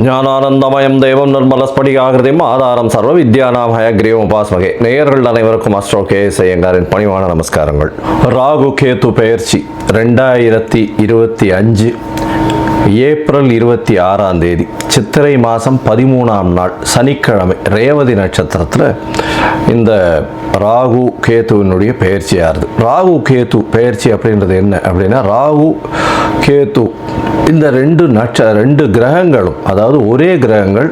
ஞானானந்தமயம் தெய்வம் நிர்மலஸ்படிகாகிருதியும் ஆதாரம் சர்வ வித்யானாம் ஹயக்ரீவம் உபாஸ்மகே. நேயர்கள் அனைவருக்கும் அஸ்ட்ரோ கேஎஸ் ஐயங்காரின் பணிவான நமஸ்காரங்கள். ராகு கேது பெயர்ச்சி 2025 ஏப்ரல் 26ஆம் தேதி சித்திரை மாதம் 13ஆம் நாள் சனிக்கிழமை ரேவதி நட்சத்திரத்தில் இந்த ராகு கேத்துவினுடைய பெயர்ச்சியாகுது. ராகு கேத்து பெயர்ச்சி அப்படின்றது என்ன அப்படின்னா, ராகு கேத்து இந்த ரெண்டு கிரகங்களும், அதாவது ஒரே கிரகங்கள்,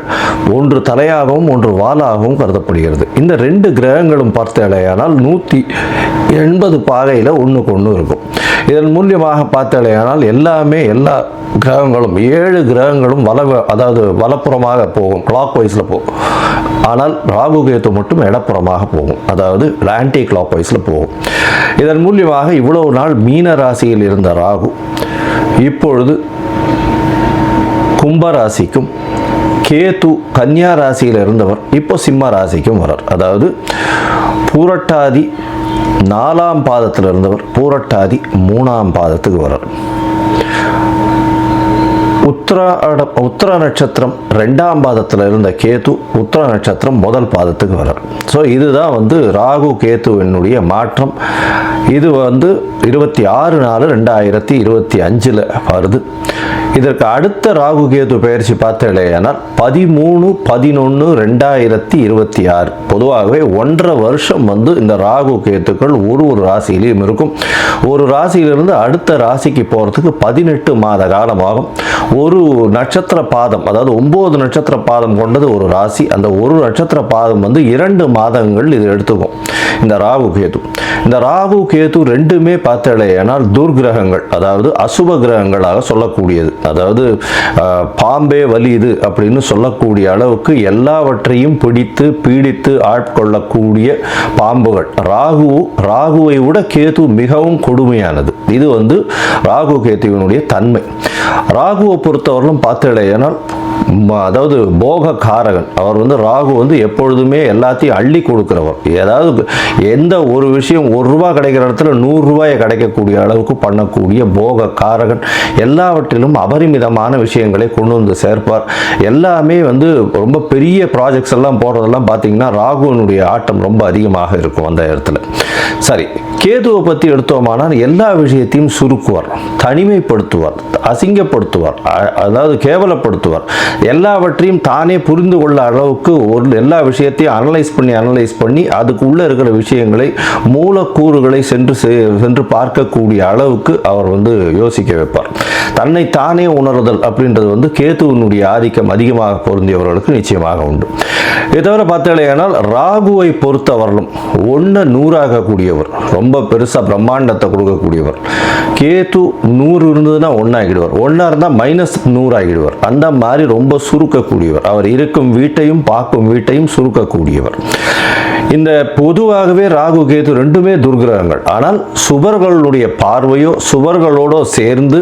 ஒன்று தலையாகவும் ஒன்று வாலாகவும் கருதப்படுகிறது. இந்த ரெண்டு கிரகங்களும் பார்த்தாலேயானால் 180 பாகையில் ஒன்றுக்கு ஒன்று இருக்கும். இதன் மூலியமாக பார்த்தாலேயானால் எல்லா கிரகங்களும் 7 கிரகங்களும் அதாவது வலப்புறமாக போகும், கிளாக் வைஸில் போகும். ஆனால் ராகு கேத்து மட்டும் இடப்புறமாக போகும், அதாவது ஆன்டி கிளாக் வைஸில் போகும். இதன் மூலியமாக இவ்வளவு நாள் மீன ராசியில் இருந்த ராகு இப்பொழுது கும்பராசிக்கும், கேது கன்னியா ராசியில் இருந்தவர் இப்போ சிம்ம ராசிக்கும் வரார். அதாவது பூரட்டாதி 4ஆம் பாதத்தில் இருந்தவர் பூரட்டாதி 3ஆம் பாதத்துக்கு வரார். உத்திர நட்சத்திரம் 2ஆம் பாதத்தில் இருந்த கேது உத்திர நட்சத்திரம் 1 பாதத்துக்கு வரார். ஸோ இதுதான் ராகு கேத்துவினுடைய மாற்றம். இது 26/4/2025 வருது. இதற்கு அடுத்த ராகு கேது பெயர்ச்சி பார்த்தேனால் 13/11/2026. பொதுவாகவே 1.5 வருஷம் இந்த ராகு கேத்துக்கள் ஒரு ராசியிலையும் இருக்கும். ஒரு ராசியிலிருந்து அடுத்த ராசிக்கு போகிறதுக்கு 18 மாத காலமாகும். ஒரு நட்சத்திர பாதம், அதாவது 9 நட்சத்திர பாதம் கொண்டது ஒரு ராசி. அந்த ஒரு நட்சத்திர பாதம் 2 மாதங்கள் இது எடுத்துக்கும். இந்த ராகு கேது ரெண்டுமே பார்த்தேனால் துர்கிரகங்கள், அதாவது அசுப கிரகங்களாக சொல்லக்கூடியது. அதாவது பாம்பே வலியுது அப்படின்னு சொல்லக்கூடிய அளவுக்கு எல்லாவற்றையும் பிடித்து பீடித்து ஆட்கொள்ளக்கூடிய பாம்புகள். ராகுவை விட கேது மிகவும் கொடுமையானது. இது ராகு கேத்துவினுடைய தன்மை. ராகுவை பொறுத்தவரையிலும் பார்த்தேனால் அதாவது போக காரகன். அவர் ராகு எப்பொழுதுமே எல்லாத்தையும் அள்ளி கொடுக்கிறவர். ஏதாவது எந்த ஒரு விஷயம் 1 ரூபா கிடைக்கிற இடத்துல 100 ரூபாயை கிடைக்கக்கூடிய அளவுக்கு பண்ணக்கூடிய போக காரகன். எல்லாவற்றிலும் அபரிமிதமான விஷயங்களை கொண்டு சேர்ப்பார். எல்லாமே ரொம்ப பெரிய ப்ராஜெக்ட்ஸ் எல்லாம் போடுறதெல்லாம் பார்த்தீங்கன்னா ராகுனுடைய ஆட்டம் ரொம்ப அதிகமாக இருக்கும் அந்த இடத்துல. சரி, கேதுவை பற்றி எடுத்தோமானால் எல்லா விஷயத்தையும் சுருக்குவார், தனிமைப்படுத்துவார், அசிங்கப்படுத்துவார், அதாவது கேவலப்படுத்துவார். எல்லாவற்றையும் தானே புரிந்து கொள்ள அளவுக்கு எல்லா விஷயத்தையும் அனலைஸ் பண்ணி அதுக்கு உள்ள இருக்கிற விஷயங்களை, மூலக்கூறுகளை சென்று பார்க்கக்கூடிய அளவுக்கு அவர் யோசிக்க வைப்பார். தன்னை தானே உணர்தல் அப்படின்றது கேதுவினுடைய ஆதிக்கம் அதிகமாக பொருந்தியவர்களுக்கு நிச்சயமாக உண்டு. இதை தவிர பார்த்தாலேயானால் ராகுவை பொறுத்தவரையிலும் 1 100ஆகக்கூடியவர், ரொம்ப பெருசாக பிரம்மாண்டத்தை கொடுக்கக்கூடியவர். கேது 100 இருந்ததுன்னா 1 ஆகிடுவார், 1 இருந்தால் -100 ஆகிடுவார். அந்த மாதிரி ரொம்ப சுருக்கக்கூடியவர். அவர் இருக்கும் வீட்டையும் பார்க்கும் வீட்டையும் சுருக்கக்கூடியவர். இந்த பொதுவாகவே ராகு கேது ரெண்டுமே துர்கிரகங்கள். ஆனால் சுபர்களுடைய பார்வையோ சுபர்களோட சேர்ந்து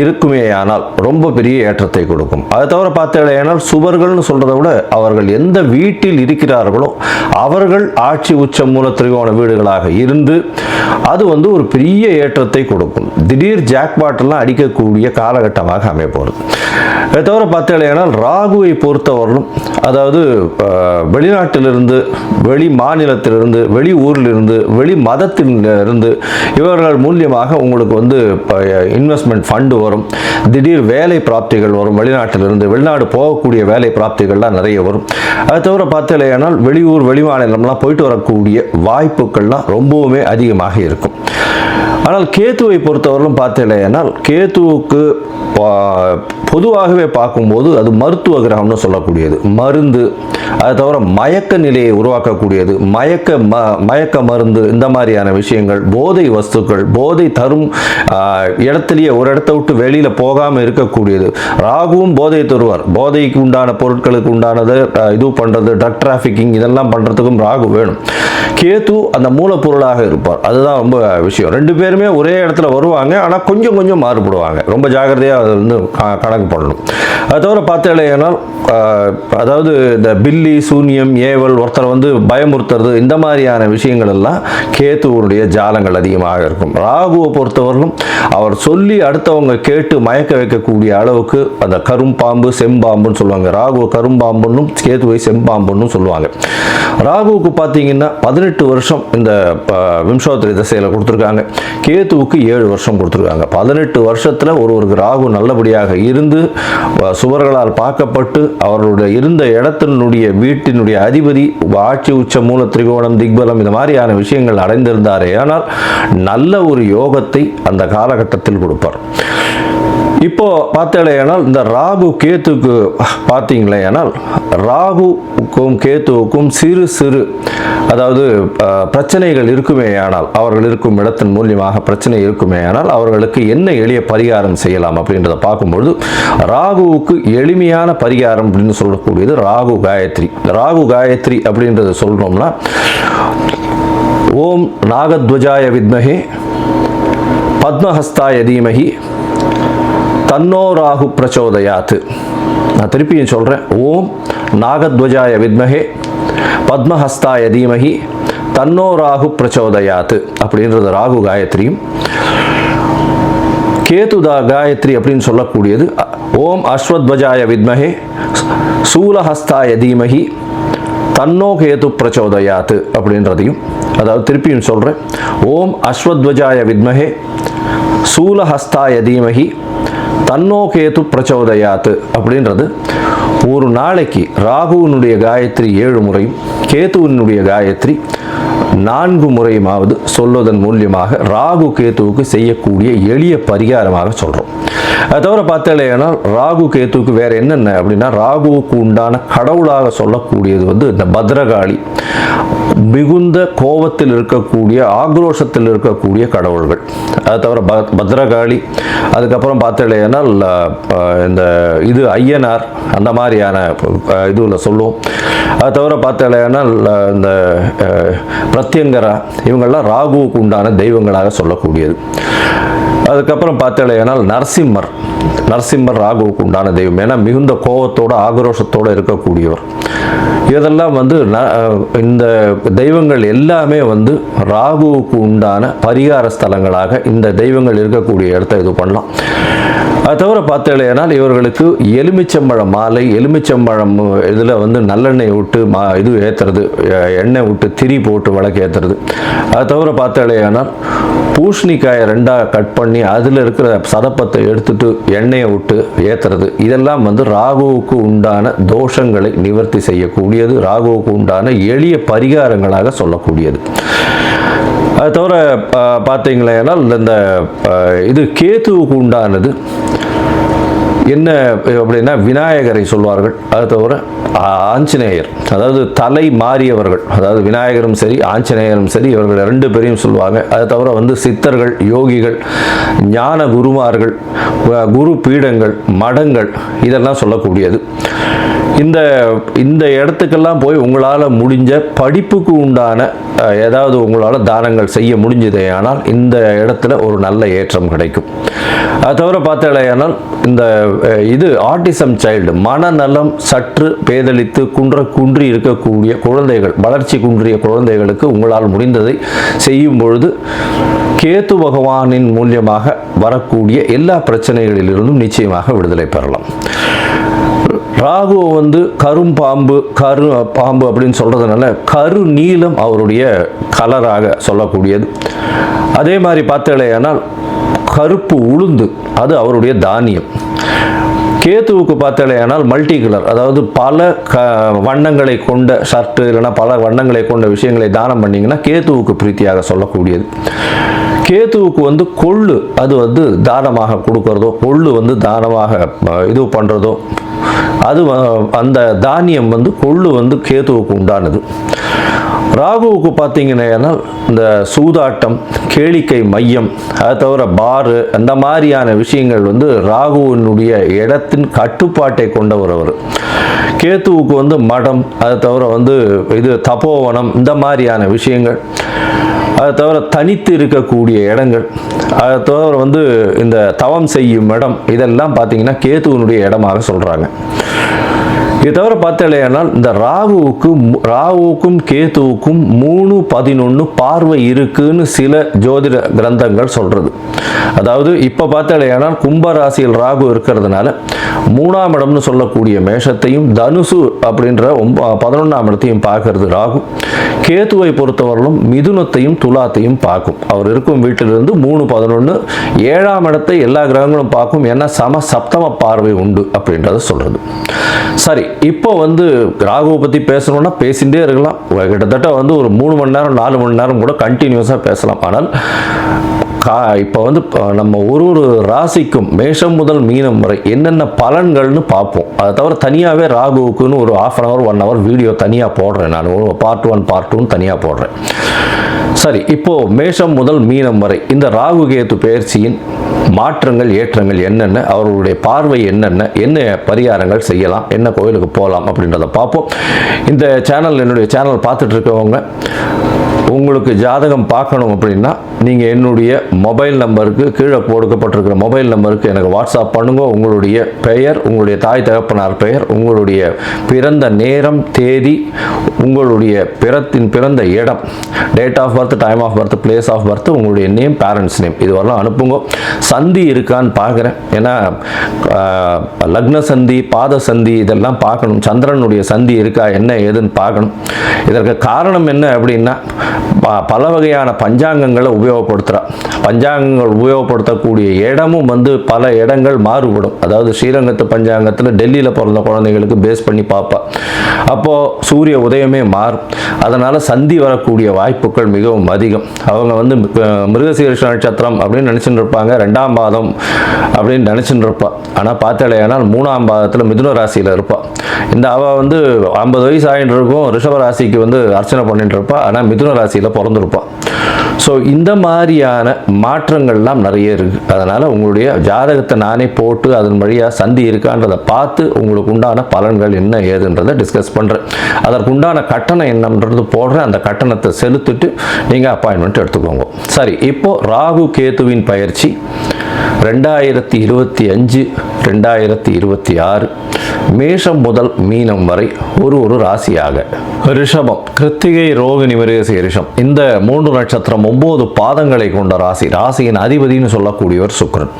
இருக்குமேயானால் ரொம்ப பெரிய ஏற்றத்தை கொடுக்கும். அதை தவிர பார்த்தேனால் சுபர்கள்னு சொல்றதை விட அவர்கள் எந்த வீட்டில் இருக்கிறார்களோ அவர்கள் ஆட்சி உச்ச மூல திரிகோண வீடுகளாக இருந்து அது ஒரு பெரிய ஏற்றத்தை கொடுக்கும். திடீர் ஜாக்பாட் எல்லாம் அடிக்கக்கூடிய காலகட்டமாக அமைய போகிறது. அதை தவிர பார்த்தேனால் ராகுவை பொறுத்தவரையிலும், அதாவது வெளிநாட்டிலிருந்து, வெளி மாநிலத்திலிருந்து, வெளி ஊரிலிருந்து, வெளி மதத்திலிருந்து இவர்கள் மூலியமாக உங்களுக்கு இன்வெஸ்ட்மெண்ட் ஃபண்டு வரும். திடீர் வேலை பிராப்திகள் வரும். வெளிநாட்டிலிருந்து வெளிநாடு போகக்கூடிய வேலை பிராப்திகள்லாம் நிறைய வரும். அதை தவிர பார்த்தேனால் வெளியூர் வெளி மாநிலம்லாம் போயிட்டு வரக்கூடிய வாய்ப்புகள்லாம் ரொம்பவுமே அதிகமாக இருக்கும். ஆனால் கேத்துவை பொறுத்தவரையிலும் பார்த்தேனால் கேத்துவுக்கு பொதுவாகவே பார்க்கும்போது அது மருத்துவ கிரகம்னு சொல்லக்கூடியது. மருந்து, அதை தவிர மயக்க நிலையை உருவாக்கக்கூடியது. மயக்க மருந்து, இந்த மாதிரியான விஷயங்கள், போதை வஸ்துக்கள், போதை தரும் இடத்துலையே ஒரு இடத்த விட்டு வெளியில் போகாமல் இருக்கக்கூடியது. ராகுவும் போதை தருவார். போதைக்கு உண்டான பொருட்களுக்கு உண்டானது இது பண்ணுறது, ட்ரக் டிராஃபிக்கிங், இதெல்லாம் பண்ணுறதுக்கும் ராகு வேணும். கேது அந்த மூலப்பொருளாக இருப்பார். அதுதான் ரொம்ப விஷயம். 2 பேருமே ஒரே இடத்துல வருவாங்க, ஆனால் கொஞ்சம் மாறுபடுவாங்க. ரொம்ப ஜாகிரதையாக இருந்து கணக்கு பண்ணணும். அது தவிர பார்த்தேனால் அதாவது இந்த பில்லி சூன்யம் ஏவல் ஒருத்தரை வந்து பயமுறுத்துறது இந்த மாதிரியான விஷயங்கள் எல்லாம் கேத்துவனுடைய ஜாலங்கள் அதிகமாக இருக்கும். ராகுவை பொறுத்தவரையிலும் அவர் சொல்லி அடுத்தவங்க கேட்டு மயக்க வைக்கக்கூடிய அளவுக்கு அந்த கரும்பாம்பு செம்பாம்புன்னு சொல்லுவாங்க. ராகுவை கரும்பாம்புன்னும் கேத்துவை செம்பாம்புன்னு சொல்லுவாங்க. ராகுவுக்கு பார்த்தீங்கன்னா 18 வருஷம் இந்த விம்சோத்தரி திசையில் கொடுத்துருக்காங்க. கேத்துவுக்கு 7 வருஷம் கொடுத்துருக்காங்க. 18 வருஷத்தில் ஒருவருக்கு ராகு நல்லபடியாக இருந்து சுவர்களால் பார்க்கப்பட்டு அவர்களுடைய இருந்த இடத்தினுடைய வீட்டினுடைய அதிபதி ஆட்சி உச்ச மூல திரிகோணம் திக்பலம் இந்த மாதிரியான விஷயங்கள் அடைந்திருந்தாரே ஆனால் நல்ல ஒரு யோகத்தை அந்த காலகட்டத்தில் கொடுப்பார். இப்போ பார்த்தேனால் இந்த ராகு கேத்துக்கு பார்த்தீங்களேனால் ராகுக்கும் கேத்துவுக்கும் சிறு சிறு அதாவது பிரச்சனைகள் இருக்குமே ஆனால் அவர்கள் இருக்கும் இடத்தின் மூலியமாக பிரச்சனை இருக்குமே ஆனால் அவர்களுக்கு என்ன எளிய பரிகாரம் செய்யலாம் அப்படின்றத பார்க்கும்பொழுது ராகுவுக்கு எளிமையான பரிகாரம் அப்படின்னு சொல்லக்கூடியது ராகு காயத்ரி. ராகு காயத்ரி அப்படின்றத சொல்றோம்னா ஓம் நாகத்வஜாய வித்மஹே பத்மஹஸ்தாய தீமஹி தன்னோ ராகு பிரச்சோதயாத். நான் திருப்பியும் சொல்கிறேன். ஓம் நாகத்வஜாய வித்மஹே பத்மஹஸ்தாய தீமஹி தன்னோ ராகு பிரச்சோதயாத் அப்படின்றது ராகு காயத்ரியும். கேதுதா காயத்ரி அப்படின்னு சொல்லக்கூடியது ஓம் அஸ்வத்வஜாய வித்மஹே சூலஹஸ்தாய தீமஹி தன்னோ கேது பிரச்சோதயாத் அப்படின்றதையும், அதாவது திருப்பியும் சொல்கிறேன். ஓம் அஸ்வத்வஜாய வித்மஹே சூலஹஸ்தாய தீமஹி தன்னோ கேது பிரச்சோதயாத் அப்படின்றது ஒரு நாளைக்கு ராகுவினுடைய காயத்ரி 7 முறையும் கேதுவினுடைய காயத்ரி 4 முறையுமாவது சொல்வதன் மூலியமாக ராகு கேத்துவுக்கு செய்யக்கூடிய எளிய பரிகாரமாக சொல்கிறோம். அதை தவிர பார்த்தேன்னா ராகு கேத்துவுக்கு வேறு என்னென்ன அப்படின்னா ராகுவுக்கு உண்டான கடவுளாக சொல்லக்கூடியது வந்து இந்த பத்ரகாளி, மிகுந்த கோபத்தில் இருக்கக்கூடிய ஆக்ரோஷத்தில் இருக்கக்கூடிய கடவுள்கள். அதை தவிர பத்ரகாளி, அதுக்கப்புறம் பார்த்தேன்னா இந்த இது ஐயனார் அந்த மாதிரியான இதுவில் சொல்லுவோம். அதை தவிர பார்த்தேன்னா இந்த பிரத்யங்கரா இவங்கள்லாம் ராகுவுக்கு உண்டான தெய்வங்களாக சொல்லக்கூடியது. அதுக்கப்புறம் பார்த்தேனால் நரசிம்மர் ராகுவுக்கு உண்டான தெய்வம். ஏன்னா மிகுந்த கோபத்தோடு ஆக்ரோஷத்தோடு இருக்கக்கூடியவர். இதெல்லாம் வந்து இந்த தெய்வங்கள் எல்லாமே வந்து ராகுவுக்கு உண்டான பரிகார ஸ்தலங்களாக இந்த தெய்வங்கள் இருக்கக்கூடிய இடத்த இது பண்ணலாம். அது தவிர பார்த்தேனால் இவர்களுக்கு எலுமிச்சம்பழம் மாலை, எலுமிச்சம்பழம் இதில் வந்து நல்லெண்ணெய் விட்டு இது ஏற்றுறது, எண்ணெய் விட்டு திரி போட்டு விளக்கு ஏற்றுறது. அது தவிர பார்த்தேனால் பூசணிக்காயை 2ஆக கட் பண்ணி அதில் இருக்கிற சதப்பத்தை எடுத்துட்டு எண்ணெயை விட்டு ஏற்றுறது. இதெல்லாம் வந்து ராகுவுக்கு உண்டான தோஷங்களை நிவர்த்தி செய்யக்கூடியது, ராகுவுக்கு உண்டான எளிய பரிகாரங்களாக சொல்லக்கூடியது. அது தவிர பார்த்தீங்களேனால் இந்த இது கேத்துவுக்கு உண்டானது என்ன அப்படின்னா விநாயகரை சொல்வார்கள். அது தவிர ஆஞ்சநேயர், அதாவது தலை மாறியவர்கள், அதாவது விநாயகரும் சரி ஆஞ்சநேயரும் சரி இவர்கள் 2 பேரையும் சொல்லுவாங்க. அது தவிர வந்து சித்தர்கள், யோகிகள், ஞான குருமார்கள், குரு பீடங்கள், மடங்கள் இதெல்லாம் சொல்லக்கூடியது. இந்த இடத்துக்கெல்லாம் போய் உங்களால் முடிஞ்ச படிப்புக்கு உண்டான ஏதாவது உங்களால் தானங்கள் செய்ய முடிஞ்சதே ஆனால் இந்த இடத்துல ஒரு நல்ல ஏற்றம் கிடைக்கும். அது தவிர பார்த்தேனால் இந்த இது ஆட்டிசம் சைல்டு, மனநலம் சற்று பேதலித்து குன்றி இருக்கக்கூடிய குழந்தைகள், வளர்ச்சி குன்றிய குழந்தைகளுக்கு உங்களால் முடிந்ததை செய்யும் பொழுது கேத்து பகவானின் மூலியமாக வரக்கூடிய எல்லா பிரச்சனைகளிலிருந்தும் நிச்சயமாக விடுதலை பெறலாம். ராகு வந்து கரும்பாம்பு, பாம்பு அப்படின்னு சொல்றதுனால கரு நீலம் அவருடைய கலராக சொல்லக்கூடியது. அதே மாதிரி பார்த்தேனால் கருப்பு உளுந்து அது அவருடைய தானியம். கேத்துவுக்கு பார்த்தேனால் மல்டி கலர், அதாவது பல வண்ணங்களை கொண்ட ஷர்ட்டு இல்லைன்னா பல வண்ணங்களை கொண்ட விஷயங்களை தானம் பண்ணிங்கன்னா கேத்துவுக்கு பிரீத்தியாக சொல்லக்கூடியது. கேத்துவுக்கு வந்து கொள்ளு அது வந்து தானமாக கொடுக்கறதோ, கொள்ளு வந்து தானமாக இது பண்ணுறதோ, அது அந்த தானியம் வந்து கொள்ளு வந்து கேத்துவுக்கு உண்டானது. ராகுவுக்கு பார்த்தீங்கன்னா இந்த சூதாட்டம், கேளிக்கை மையம், அதை தவிர பாரு, அந்த மாதிரியான விஷயங்கள் வந்து ராகுவினுடைய இடத்தின் கட்டுப்பாட்டை கொண்டவர் அவர். கேத்துவுக்கு வந்து மடம், அதை தவிர வந்து இது தபோவனம், இந்த மாதிரியான விஷயங்கள், அதை தவிர தனித்து இருக்கக்கூடிய இடங்கள், அதை தவிர வந்து இந்த தவம் செய்யும் இடம், இதெல்லாம் பார்த்தீங்கன்னா கேத்துவனுடைய இடமாக சொல்கிறாங்க. இது தவிர பார்த்தலையானால் இந்த ராகுவுக்கும் கேத்துவுக்கும் 3-11 பார்வை இருக்குன்னு சில ஜோதிட கிரந்தங்கள் சொல்கிறது. அதாவது இப்போ பார்த்தலையானால் கும்பராசியில் ராகு இருக்கிறதுனால 3ஆம் இடம்னு சொல்லக்கூடிய மேஷத்தையும் தனுசு அப்படின்ற 11ஆம் இடத்தையும் பார்க்கறது ராகு. கேத்துவை பொறுத்தவரையிலும் மிதுனத்தையும் துலாத்தையும் பார்க்கும். அவர் இருக்கும் வீட்டிலிருந்து 3-11 7ஆம் இடத்தை எல்லா கிரகங்களும் பார்க்கும். ஏன்னா சப்தம பார்வை உண்டு அப்படின்றத சொல்கிறது. சரி, இப்போ வந்து ராகுவை பற்றி பேசணும்னா பேசிகிட்டே இருக்கலாம். கிட்டத்தட்ட வந்து ஒரு 3 மணி நேரம் 4 மணி நேரம் கூட கண்டினியூஸாக பேசலாம். ஆனால் இப்போ வந்து நம்ம ஒரு ராசிக்கும் மேஷம் முதல் மீனம் வரை என்னென்ன பலன்கள்னு பார்ப்போம். அதை தவிர தனியாகவே ராகுவுக்குன்னு ஒரு 1/2 hour 1 hour வீடியோ தனியாக போடுறேன். நான் பார்ட் 1 பார்ட் 2 தனியாக போடுறேன். சரி, இப்போது மேஷம் முதல் மீனம் வரை இந்த ராகு கேது பெயர்ச்சியின் மாற்றங்கள் ஏற்றங்கள் என்னென்ன, அவர்களுடைய பார்வை என்ன பரிகாரங்கள் செய்யலாம், என்ன கோயிலுக்கு போகலாம் அப்படின்றத பார்ப்போம். இந்த சேனல், என்னுடைய சேனல் பார்த்துட்டு இருக்கவங்க உங்களுக்கு ஜாதகம் பார்க்கணும் அப்படின்னா நீங்கள் என்னுடைய மொபைல் நம்பருக்கு, கீழே கொடுக்கப்பட்டிருக்கிற மொபைல் நம்பருக்கு எனக்கு வாட்ஸ்அப் பண்ணுங்க. உங்களுடைய பெயர், உங்களுடைய தாய் தகப்பனார் பெயர், உங்களுடைய பிறந்த நேரம், தேதி, உங்களுடைய பிறந்த இடம், date of birth, time of birth, place of birth, உங்களுடைய நேம், பேரண்ட்ஸ் நேம், இது வரலாம் அனுப்புங்க. சந்தி இருக்கான்னு பார்க்குறேன். ஏன்னா லக்ன சந்தி, பாத சந்தி இதெல்லாம் பார்க்கணும். சந்திரனுடைய சந்தி இருக்கா, என்ன ஏதுன்னு பார்க்கணும். இதற்கு காரணம் என்ன அப்படின்னா பல வகையான பஞ்சாங்கங்களை உபயோகப்படுத்துகிறார். பஞ்சாங்கங்கள் உபயோகப்படுத்தக்கூடிய இடமும் வந்து பல இடங்கள் மாறுபடும். அதாவது ஸ்ரீரங்கத்து பஞ்சாங்கத்தில் டெல்லியில் பிறந்த குழந்தைகளுக்கு பேஸ் பண்ணி பார்ப்பா. அப்போது சூரிய உதயமே மாறும். அதனால் சந்தி வரக்கூடிய வாய்ப்புகள் மிகவும் அதிகம். அவங்க வந்து மிருகசீரிஷ நட்சத்திரம் அப்படின்னு நினச்சிட்டு இருப்பாங்க, 2ஆம் பாதம் அப்படின்னு நினச்சிட்டு இருப்பாள். ஆனால் பார்த்தாலேயானால் 3ஆம் பாதத்தில் மிதுன ராசியில் இருப்பாள். இந்த அவள் வந்து 50 வயசு ஆகிட்டு இருக்கும், ரிஷப ராசிக்கு வந்து அர்ச்சனை பண்ணிட்டு இருப்பாள். ஆனால் மிதுன ராசியில் பிறந்திருப்பாள். ஸோ இந்த மாதிரியான மாற்றங்கள்லாம் நிறைய இருக்குது. அதனால் உங்களுடைய ஜாதகத்தை நானே போட்டு அதன் வழியாக சந்தி இருக்கான்றதை பார்த்து உங்களுக்கு உண்டான பலன்கள் என்ன ஏதுன்றதை டிஸ்கஸ் பண்ணுறேன். அதற்குண்டான கட்டணம் என்னன்றது போடுறேன். அந்த கட்டணத்தை செலுத்திட்டு நீங்கள் அப்பாயின்மெண்ட் எடுத்துக்கோங்க. சரி, இப்போது ராகு கேதுவின் பயிற்சி 2025 2026 மேஷம் முதல் மீனம் வரை ஒரு ராசியாக. ரிஷபம், கிருத்திகை, ரோகிணி, மிருகசீரிஷம், இந்த 3 நட்சத்திரம் 9 பாதங்களை கொண்ட ராசி. ராசியின் அதிபதினு சொல்லக்கூடியவர் சுக்கிரன்.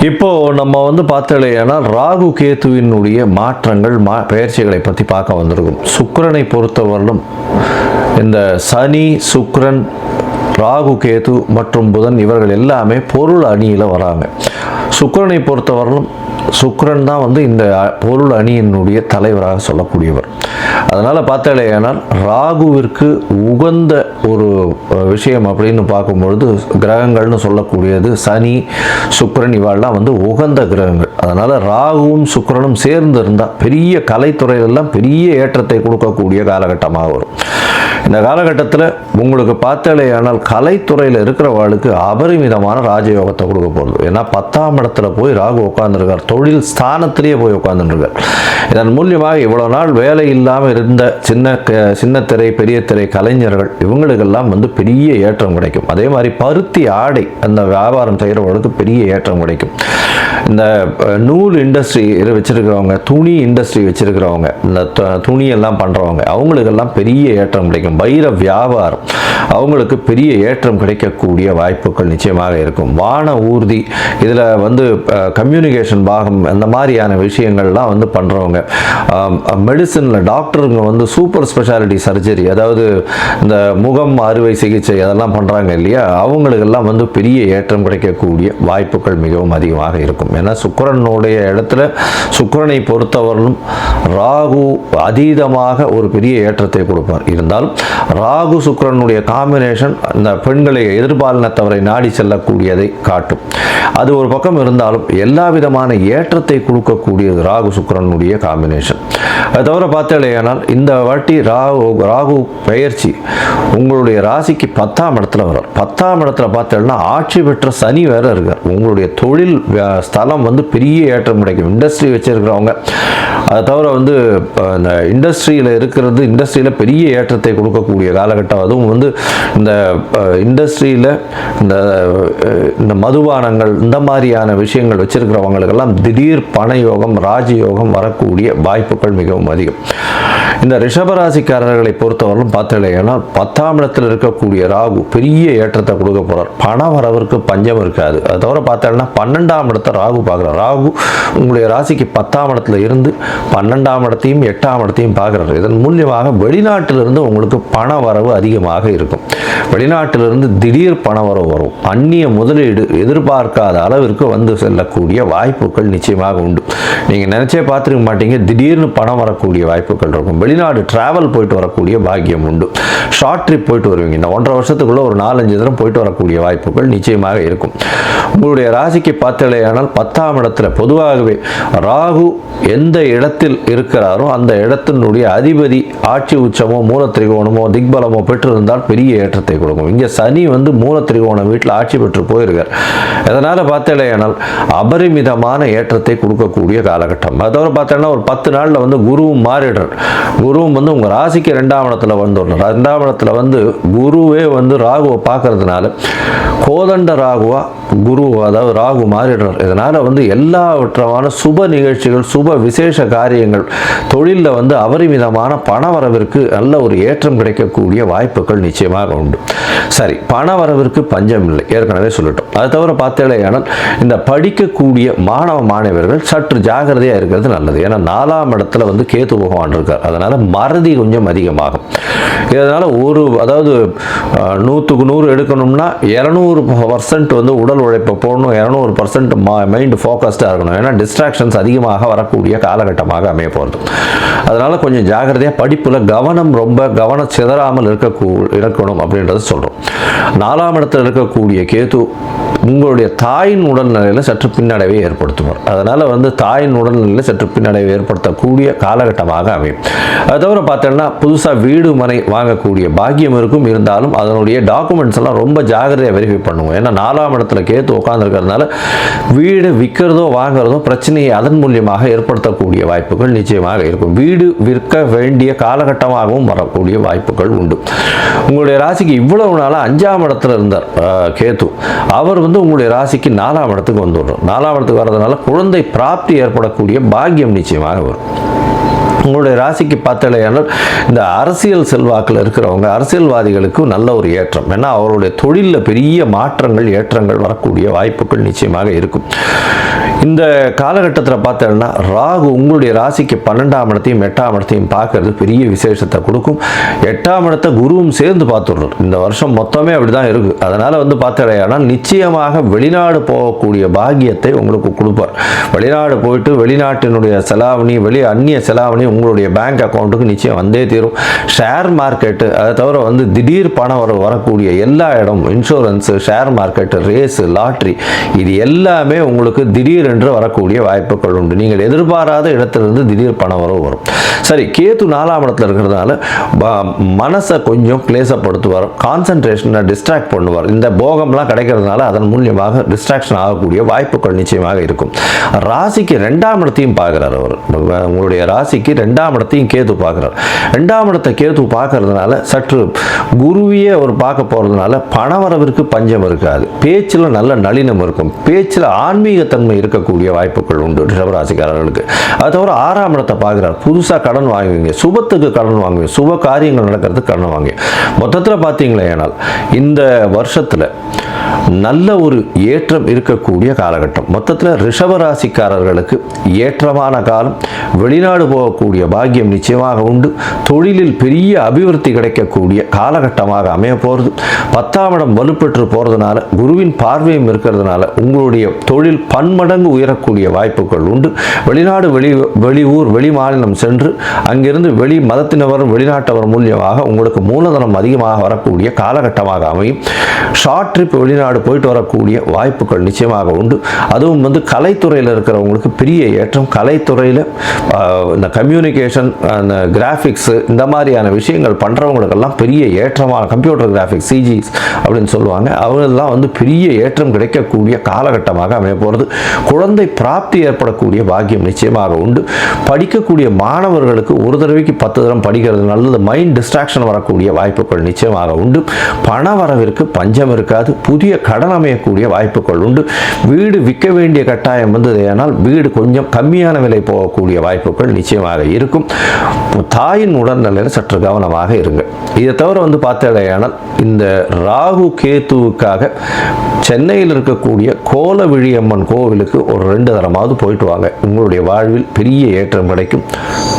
இப்போ நம்ம வந்து பார்த்தலையானால் ராகு கேதுவினுடைய மாற்றங்கள், பெயர்ச்சிகளை பற்றி பார்க்க வந்திருக்கும். சுக்கிரனை பொறுத்தவரையிலும் இந்த சனி, சுக்கிரன், ராகு கேது மற்றும் புதன் இவர்கள் எல்லாமே பொருள் அணியில் வராங்க. சுக்கிரனை பொறுத்தவரையிலும் சுக்கிரன் தான் வந்து இந்த பொருள் அணியினுடைய தலைவராக சொல்லக்கூடியவர். அதனால் பார்த்தாலேயானால் ராகுவிற்கு உகந்த ஒரு விஷயம் அப்படின்னு பார்க்கும்பொழுது கிரகங்கள்னு சொல்லக்கூடியது சனி, சுக்கிரன் இவாள்லாம் வந்து உகந்த கிரகங்கள். அதனால் ராகுவும் சுக்கிரனும் சேர்ந்து இருந்தால் பெரிய கலைத்துறையிலெல்லாம் பெரிய ஏற்றத்தை கொடுக்கக்கூடிய காலகட்டமாக வரும். இந்த காலகட்டத்தில் உங்களுக்கு பார்த்தாலேயானால் கலைத்துறையில் இருக்கிறவாளுக்கு அபரிமிதமான ராஜயோகத்தை கொடுக்க போகிறது. ஏன்னா 10ஆம் இடத்துல போய் ராகு உட்காந்துருக்கார், தொழில் ஸ்தானத்திலேயே போய் உட்காந்துருக்கார். இதன் மூலியமாக இவ்வளோ நாள் வேலை இல்லாமல் இருந்த சின்ன திரை, பெரிய திரை கலைஞர்கள் இவங்களுக்கெல்லாம் வந்து பெரிய ஏற்றம் கிடைக்கும். அதே மாதிரி பருத்தி ஆடை அந்த வியாபாரம் செய்கிறவங்களுக்கு பெரிய ஏற்றம் கிடைக்கும். இந்த நூல் இண்டஸ்ட்ரி வச்சுருக்கிறவங்க, துணி இண்டஸ்ட்ரி வச்சுருக்கிறவங்க, இந்த துணியெல்லாம் பண்ணுறவங்க அவங்களுக்கெல்லாம் பெரிய ஏற்றம் கிடைக்கும். வைர வியாபாரம் அவங்களுக்கு பெரிய ஏற்றம் கிடைக்கக்கூடிய வாய்ப்புகள் நிச்சயமாக இருக்கும். வான ஊர்தி, இதில் வந்து கம்யூனிகேஷன் பாகம், அந்த மாதிரியான விஷயங்கள்லாம் வந்து பண்ணுறவங்க, மெடிசனில் டாக்டருங்க வந்து சூப்பர் ஸ்பெஷாலிட்டி சர்ஜரி, அதாவது இந்த முகம் அறுவை சிகிச்சை அதெல்லாம் பண்ணுறாங்க இல்லையா, அவங்களுக்கெல்லாம் வந்து பெரிய ஏற்றம் கிடைக்கக்கூடிய வாய்ப்புகள் மிகவும் அதிகமாக இருக்கும். ஏன்னா சுக்கிரனுடைய இடத்துல சுக்கிரனை பொறுத்தவரையிலும் ராகு அதீதமாக ஒரு பெரிய ஏற்றத்தை கொடுப்பார். இருந்தாலும் ராகு சுக்கிரனுடைய காம்பினேஷன் இந்த பெண்களை எதிர்பாலினத்தவரை நாடி செல்லக்கூடியதை காட்டும். அது ஒரு பக்கம் இருந்தாலும் எல்லா விதமான ஏற்றத்தை கொடுக்கக்கூடியது ராகு சுக்கிரனுடைய காம்பினேஷன். அது தவிர பார்த்தாலேயானால் இந்த வாட்டி ராகு பெயர்ச்சி உங்களுடைய ராசிக்கு 10ஆம் இடத்துல வர்றார். 10ஆம் இடத்துல பார்த்தேன்னா ஆட்சி பெற்ற சனி வேற இருக்கார். உங்களுடைய தொழில் ஸ்தலம் வந்து பெரிய ஏற்றம் கிடைக்கும். இண்டஸ்ட்ரி வச்சிருக்கிறவங்க, அதை தவிர வந்து இந்த இண்டஸ்ட்ரியில் பெரிய ஏற்றத்தை கொடுக்கக்கூடிய காலகட்டம். அதுவும் வந்து இந்த இண்டஸ்ட்ரியில் இந்த மதுபானங்கள் இந்த மாதிரியான விஷயங்கள் வச்சிருக்கிறவங்களுக்கெல்லாம் திடீர் பணயோகம் ராஜயோகம் வரக்கூடிய வாய்ப்புகள் மிகவும் அதிகம். இந்த ரிஷபராசிக்காரர்களை பொறுத்தவரைக்கும் பார்த்தீங்கன்னா 10ஆம் இடத்தில் இருக்கக்கூடிய ராகு பெரிய ஏற்றத்தை கொடுக்க போறார். பண வரவிற்கு பஞ்சம் இருக்காது. அதை தவிர பார்த்தீங்கன்னா 12ஆம் இடத்தை ராகு பார்க்குறார். ராகு உங்களுடைய ராசிக்கு 10ஆம் இடத்துல இருந்து 12ஆம் இடத்தையும் 8ஆம் இடத்தையும் பார்க்குறாரு. இதன் மூலியமாக வெளிநாட்டிலிருந்து உங்களுக்கு பண வரவு அதிகமாக இருக்கும். வெளிநாட்டிலிருந்து திடீர் பண வரவு வரும். அந்நிய முதலீடு எதிர்பார்க்காத அளவிற்கு வந்து செல்லக்கூடிய வாய்ப்புகள் நிச்சயமாக உண்டு. நீங்கள் நினைச்சே பார்த்துருக்க மாட்டீங்க, திடீர்னு பணம் வரக்கூடிய வாய்ப்புகள் இருக்கும். வெளிநாடு டிராவல் போயிட்டு வரக்கூடிய பாக்கியம் உண்டு. ஷார்ட் ட்ரிப் போயிட்டு வருவீங்க. இந்த 1.5 வருஷத்துக்குள்ள ஒரு 4-5 தினம் போயிட்டு வரக்கூடிய வாய்ப்புகள் நிச்சயமாக இருக்கும். உங்களுடைய ராசிக்கு பார்த்தலையானால் 10ஆம் இடத்துல பொதுவாகவே ராகு எந்த இடத்தில் இருக்கிறாரோ அந்த இடத்தினுடைய அதிபதி ஆட்சி உச்சமோ மூலத்திரிகோணமோ திக்பலமோ பெற்றிருந்தால் பெரிய ஏற்றத்தை கொடுக்கும். இங்கே சனி வந்து மூலத்திரிகோணம் வீட்டில் ஆட்சி பெற்று போயிருக்கார். அதனால் பார்த்தலையானால் அபரிமிதமான ஏற்றத்தை கொடுக்கக்கூடிய காலகட்டம். அதோட பார்த்தோன்னா ஒரு 10 நாளில் வந்து குருவும் மாறிடுறார். குருவும் வந்து உங்கள் ராசிக்கு 2ஆம் இடத்துல வந்துடுறார். 2ஆம் இடத்துல வந்து குருவே வந்து ராகுவை பார்க்கறதுனால கோதண்ட ராகுவா குரு, அதாவது ராகு மாறிடுறார். இதனால் வந்து எல்லாவற்றமான சுப நிகழ்ச்சிகள் சுப விசேஷ காரியங்கள் தொழிலில் வந்து அபரிமிதமான பண வரவிற்கு நல்ல ஒரு ஏற்றம் கிடைக்கக்கூடிய வாய்ப்புகள் நிச்சயமாக உண்டு. சரி, பண வரவிற்கு பஞ்சம் இல்லை, ஏற்கனவே சொல்லிட்டோம். அது தவிர பார்த்தேனால் இந்த படிக்கக்கூடிய மாணவ மாணவர்கள் சற்று ஜாகிரதையாக இருக்கிறது நல்லது. ஏன்னா 4ஆம் இடத்துல வந்து கேது பகவான் இருக்கார். அதனால் மறதி கொஞ்சம் அதிகமாகும். இதனால் அதாவது 100க்கு 100 எடுக்கணும்னா 200% வந்து உடல் உழைப்பை போடணும், 200% மைண்ட் ஃபோக்கஸ்டாக இருக்கணும். ஏன்னா டிஸ்ட்ராக்ஷன்ஸ் அதிகமாக வரக்கூடிய காலகட்டமாக அமைய போகிறது. அதனால் கொஞ்சம் ஜாகிரதையாக படிப்பில் ரொம்ப கவனம் சிதறாமல் இருக்கணும் அப்படின்றத சொல்கிறோம். 4ஆம் இடத்தில் இருக்கக்கூடிய கேது உங்களுடைய தாயின் உடல்நிலையில் சற்று பின்னடைவை ஏற்படுத்துவார். அதனால் வந்து தாயின் உடல்நிலையில் சற்று பின்னடைவை ஏற்படுத்தக்கூடிய காலகட்டமாக அமையும். அது தவிர பார்த்தோன்னா புதுசாக வீடு மனை வாங்கக்கூடிய பாக்கியம் இருக்கும். இருந்தாலும் அதனுடைய டாக்குமெண்ட்ஸ் எல்லாம் ரொம்ப ஜாகிரதையாக வெரிஃபை பண்ணுவோம். ஏன்னா 4ஆம் இடத்துல கேத்து உட்காந்துருக்கிறதுனால வீடு விற்கிறதோ வாங்குறதோ பிரச்சனையை அதன் மூலியமாக ஏற்படுத்தக்கூடிய வாய்ப்புகள் நிச்சயமாக இருக்கும். வீடு விற்க வேண்டிய காலகட்டமாகவும் வரக்கூடிய வாய்ப்புகள் உண்டு. உங்களுடைய ராசிக்கு இவ்வளவு நாளாக 5ஆம் இடத்துல இருந்தார் கேத்து. அவர் வந்து உங்களுடைய ராசிக்கு 4ஆம் இடத்துக்கு வந்துடுறோம். 4ஆம் இடத்துக்கு வர்றதுனால குழந்தை பிராப்தி ஏற்படக்கூடிய பாக்கியம் நிச்சயமாக வரும். உங்களுடைய ராசிக்கு பார்த்தலையானால் இந்த அரசியல் செல்வாக்கில் இருக்கிறவங்க அரசியல்வாதிகளுக்கு நல்ல ஒரு ஏற்றம். ஏன்னா அவருடைய தொழிலில் பெரிய மாற்றங்கள் ஏற்றங்கள் வரக்கூடிய வாய்ப்புகள் நிச்சயமாக இருக்கும். இந்த காலகட்டத்தில் பார்த்தோம்னா ராகு உங்களுடைய ராசிக்கு 12ஆம் இடத்தையும் 8ஆம் இடத்தையும் பார்க்கறது பெரிய விசேஷத்தை கொடுக்கும். 8ஆம் இடத்தை குருவும் சேர்ந்து பார்த்துடுறோம். இந்த வருஷம் மொத்தமே அப்படி தான் இருக்குது. அதனால் வந்து பார்த்தலையானால் நிச்சயமாக வெளிநாடு போகக்கூடிய பாக்கியத்தை உங்களுக்கு கொடுப்பார். வெளிநாடு போயிட்டு வெளிநாட்டினுடைய செலாவணி அந்நிய செலாவணி உங்களுடைய பேங்க் அக்கௌண்ட்டுக்கு நிச்சயம் வந்தே தீரும். ஷேர் மார்க்கெட்டு, அதை தவிர வந்து திடீர் பணம் வரக்கூடிய எல்லா இடம், insurance, share market, race, lottery, இது எல்லாமே உங்களுக்கு திடீர் என்று வரக்கூடிய வாய்ப்புகள் உண்டு. நீங்கள் எதிர்பாராத இடத்திலிருந்து திடீர் பணம் வரும். சரி, கேத்து 4ஆம் இடத்துல இருக்கிறதுனால மனசை கொஞ்சம் கிளேசப்படுத்துவார். கான்சன்ட்ரேஷனை டிஸ்ட்ராக்ட் பண்ணுவார். இந்த போகம்லாம் கிடைக்கிறதுனால அதன் மூலியமாக டிஸ்ட்ராக்ஷன் ஆகக்கூடிய வாய்ப்புகள் நிச்சயமாக இருக்கும். ராசிக்கு 2ஆம் இடத்தையும் பார்க்கிறார். அவர் உங்களுடைய ராசிக்கு 2ஆம் இடத்தையும் கேது பார்க்கிறார். 2ஆம் இடத்தை கேது பார்க்கறதுனால சற்று குருவியே அவர் பார்க்க போறதுனால பணவரவிற்கு பஞ்சம் இருக்காது. பேச்சில் நல்ல நளினம் இருக்கும். பேச்சில் ஆன்மீகத்தன்மை இருக்கக்கூடிய வாய்ப்புகள் உண்டு ரிஷபராசிக்காரர்களுக்கு. அது தவிர 6ஆம் இடத்தை பார்க்கிறார். புதுசாக கடன் வாங்குவீங்க, சுபத்துக்கு கடன் வாங்குவீங்க, சுப காரியங்கள் நடக்கிறதுக்கு கடன் வாங்குவீங்க. மொத்தத்தில் பார்த்தீங்களே, ஆனால் இந்த வருஷத்தில் நல்ல ஒரு ஏற்றம் இருக்கக்கூடிய காலகட்டம். மொத்தத்தில் ரிஷபராசிக்காரர்களுக்கு ஏற்றமான காலம். வெளிநாடு போகக்கூடிய பாக்கியம் நிச்சயமாக உண்டு. தொழிலில் பெரிய அபிவிருத்தி கிடைக்கக்கூடிய காலகட்டமாக அமைய போகிறது. 10ஆம் இடம் வலுப்பெற்று போகிறதுனால குருவின் பார்வையும் இருக்கிறதுனால உங்களுடைய தொழில் பன்மடங்கு உயரக்கூடிய வாய்ப்புகள் உண்டு. வெளிநாடு வெளியூர் வெளி மாநிலம் சென்று அங்கிருந்து வெளி மதத்தினவர் வெளிநாட்டவர் மூலியமாக உங்களுக்கு மூலதனம் அதிகமாக வரக்கூடிய காலகட்டமாக அமையும். ஷார்ட் ட்ரிப் வெளிநாடு வெளிநாடு போயிட்டு வரக்கூடிய வாய்ப்புகள் நிச்சயமாக உண்டு. அதுவும் வந்து கலைத்துறையில் இருக்கிறவங்களுக்கு பெரிய ஏற்றம். கலைத்துறையில் இந்த கம்யூனிகேஷன், அந்த கிராஃபிக்ஸு, இந்த மாதிரியான விஷயங்கள் பண்ணுறவங்களுக்கெல்லாம் பெரிய ஏற்றமான, கம்ப்யூட்டர் கிராஃபிக்ஸ், சிஜிஸ் அப்படின்னு சொல்லுவாங்க, அவங்களெல்லாம் வந்து பெரிய ஏற்றம் கிடைக்கக்கூடிய காலகட்டமாக அமைய போகிறது. குழந்தை பிராப்தி ஏற்படக்கூடிய பாக்கியம் நிச்சயமாக உண்டு. படிக்கக்கூடிய மாணவர்களுக்கு ஒரு தடவைக்கு 10 தரம் படிக்கிறது நல்லது. மைண்ட் டிஸ்ட்ராக்ஷன் வரக்கூடிய வாய்ப்புகள் நிச்சயமாக உண்டு. பண வரவிற்கு பஞ்சம் இருக்காது. புதிய கடன் அமையக்கூடிய வாய்ப்புகள் உண்டு. வீடு விற்க வேண்டிய கட்டாயம் வந்தது, ஆனால் வீடு கொஞ்சம் கம்மியான விலை போகக்கூடிய வாய்ப்புகள் நிச்சயமாக இருக்கும். தாயின் உடல்நிலையில் சற்று கவனமாக இருங்க. இதை தவிர வந்து பார்த்தேனால் இந்த ராகு கேத்துவுக்காக சென்னையில் இருக்கக்கூடிய கோலவிழியம்மன் கோவிலுக்கு ஒரு 2 தரமாவது போயிட்டு வாங்க. உங்களுடைய வாழ்வில் பெரிய ஏற்றம் கிடைக்கும்.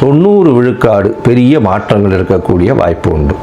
90 விழுக்காடு பெரிய மாற்றங்கள் இருக்கக்கூடிய வாய்ப்பு உண்டு.